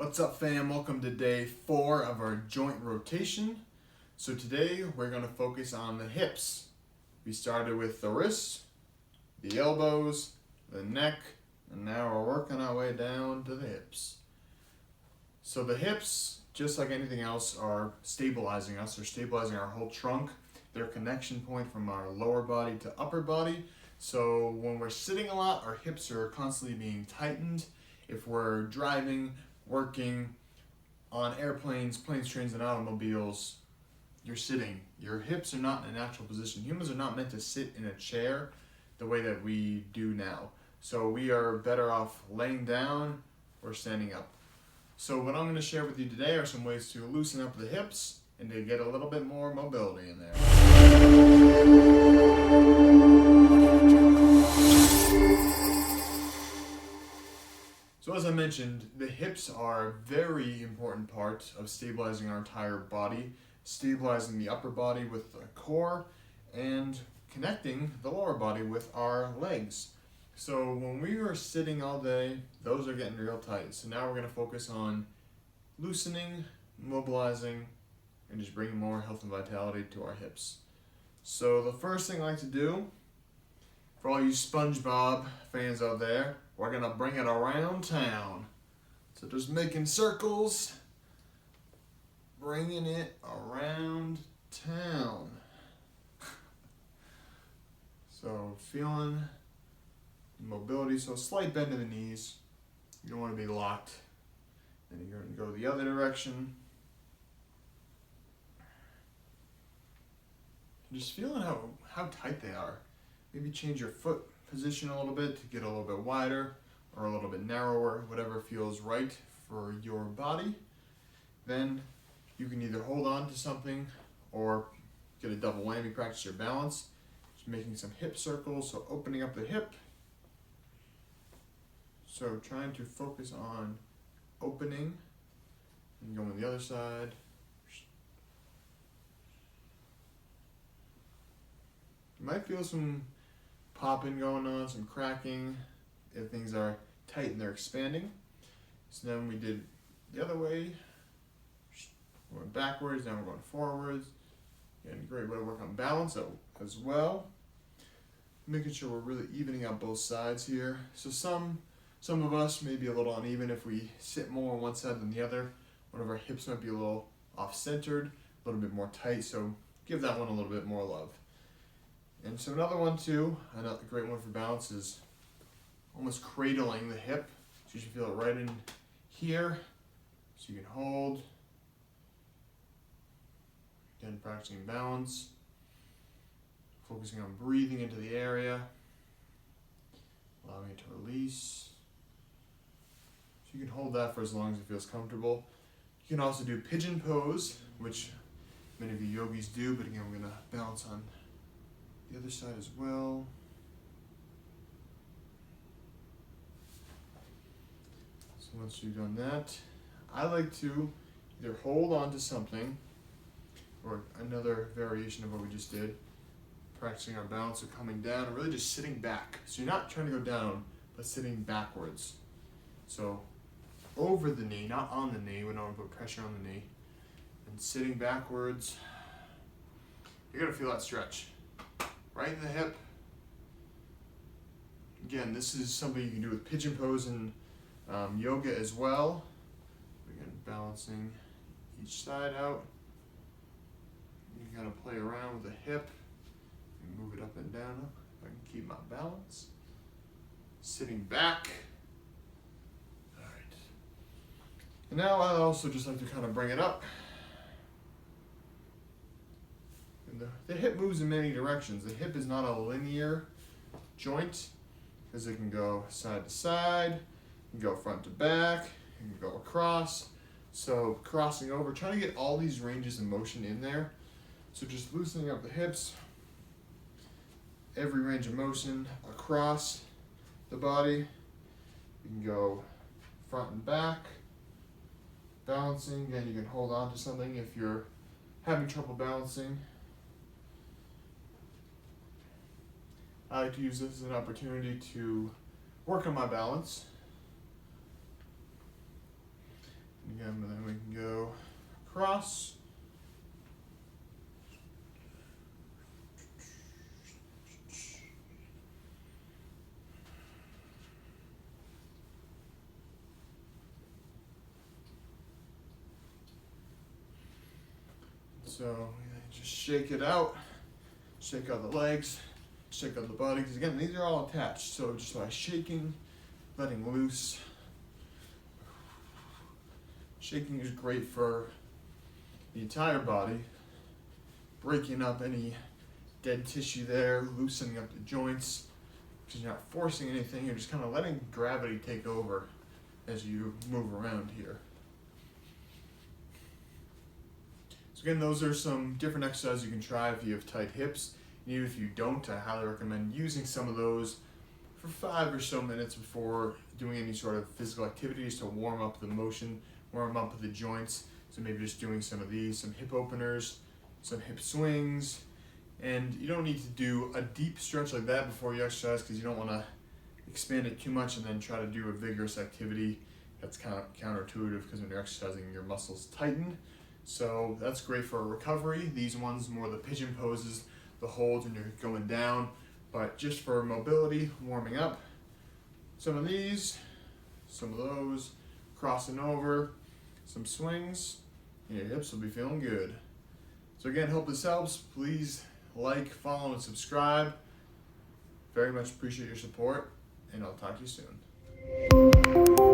What's up, fam? Welcome to day 4 of our joint rotation. So today we're going to focus on the hips. We started with the wrists, the elbows, the neck, and now we're working our way down to the hips. So the hips, just like anything else, are stabilizing us. They're stabilizing our whole trunk. They're a connection point from our lower body to upper body. So when we're sitting a lot, our hips are constantly being tightened. If we're driving, working on airplanes, planes, trains, and automobiles, you're sitting. Your hips are not in a natural position. Humans are not meant to sit in a chair the way that we do now. So we are better off laying down or standing up. So what I'm going to share with you today are some ways to loosen up the hips and to get a little bit more mobility in there. So as I mentioned, the hips are a very important part of stabilizing our entire body, stabilizing the upper body with the core, and connecting the lower body with our legs. So when we are sitting all day, those are getting real tight. So now we're going to focus on loosening, mobilizing, and just bringing more health and vitality to our hips. So the first thing I like to do, for all you SpongeBob fans out there, we're gonna bring it around town. So just making circles, bringing it around town. So feeling mobility, so slight bend in the knees. You don't want to be locked. Then you're gonna go the other direction. Just feeling how tight they are. Maybe change your foot position a little bit to get a little bit wider or a little bit narrower, whatever feels right for your body. Then you can either hold on to something or get a double whammy, practice your balance. Just making some hip circles, so opening up the hip. So trying to focus on opening and going the other side. You might feel some popping going on, some cracking if things are tight and they're expanding. So then we did the other way. We're going backwards, now we're going forwards. And a great way to work on balance as well. Making sure we're really evening out both sides here. So some of us may be a little uneven if we sit more on one side than the other. One of our hips might be a little off-centered, a little bit more tight, so give that one a little bit more love. And so another one too, another great one for balance is almost cradling the hip. So you should feel it right in here. So you can hold. Again, practicing balance. Focusing on breathing into the area. Allowing it to release. So you can hold that for as long as it feels comfortable. You can also do pigeon pose, which many of you yogis do, but again, we're going to balance on the other side as well. So once you've done that, I like to either hold on to something or another variation of what we just did, practicing our balance of coming down and really just sitting back. So you're not trying to go down, but sitting backwards. So over the knee, not on the knee. We don't want to put pressure on the knee. And sitting backwards, you're going to feel that stretch. Right in the hip. Again, this is something you can do with pigeon pose and yoga as well. Again, balancing each side out. You gotta play around with the hip and move it up and down. If I can keep my balance. Sitting back. All right. And now I also just like to kind of bring it up. The hip moves in many directions. The hip is not a linear joint because it can go side to side, it can go front to back, it can go across. So crossing over, trying to get all these ranges of motion in there. So just loosening up the hips, every range of motion across the body. You can go front and back, balancing. Again, you can hold on to something if you're having trouble balancing. I like to use this as an opportunity to work on my balance. across. So just shake it out, shake out the legs, shake out the body, because again, these are all attached. So just by shaking, letting loose. Shaking is great for the entire body, breaking up any dead tissue there, loosening up the joints, because you're not forcing anything, you're just kind of letting gravity take over as you move around here. So again, those are some different exercises you can try if you have tight hips. And even if you don't, I highly recommend using some of those for 5 or so minutes before doing any sort of physical activities to warm up the motion, warm up the joints. So maybe just doing some of these, some hip openers, some hip swings. And you don't need to do a deep stretch like that before you exercise, because you don't want to expand it too much and then try to do a vigorous activity. That's kind of counterintuitive, because when you're exercising, your muscles tighten. So that's great for recovery. These ones, more the pigeon poses, the holds when you're going down, but just for mobility, warming up. Some of these, some of those, crossing over, some swings, and your hips will be feeling good. So again, hope this helps. Please like, follow, and subscribe. Very much appreciate your support, and I'll talk to you soon.